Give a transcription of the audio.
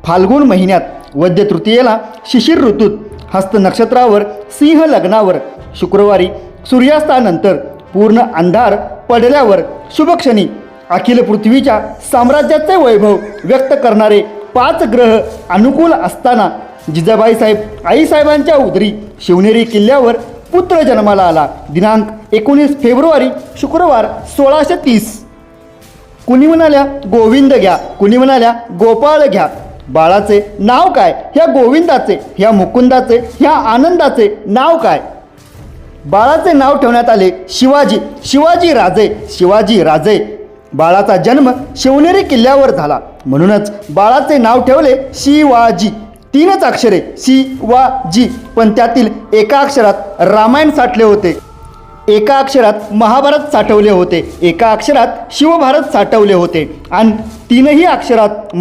फाल्गुन महिन्यात वद्य तृतीयेला शिशिर ऋतूत हस्त नक्षत्रावर सिंह लग्नावर शुक्रवारी सूर्यास्तानंतर पूर्ण अंधार पडल्यावर शुभक्षणी अखिल पृथ्वीच्या साम्राज्याचे वैभव व्यक्त करणारे 5 ग्रह अनुकूल असताना जिजाबाई साहेब आईसाहेबांच्या उदरी शिवनेरी किल्ल्यावर पुत्र जन्माला आला. दिनांक 19 फेब्रुवारी शुक्रवार 1630. कुणी म्हणाल्या गोविंद घ्या, कुणी म्हणाल्या गोपाळ घ्या. बाळाचे नाव काय? ह्या गोविंदाचे, ह्या मुकुंदाचे, ह्या आनंदाचे नाव काय? बाळाचे नाव ठेवण्यात आले शिवाजी. शिवाजी राजे. बाळाचा जन्म शिवनेरी किल्ल्यावर झाला म्हणूनच बाळाचे नाव ठेवले शिवाजी. 3च अक्षरे शिवाजी, पण त्यातील एका अक्षरात रामायण साठले होते, एका अक्षरात महाभारत साठवले होते, एका अक्षरात शिवभारत साठवले होते आणि 3ही अक्षरात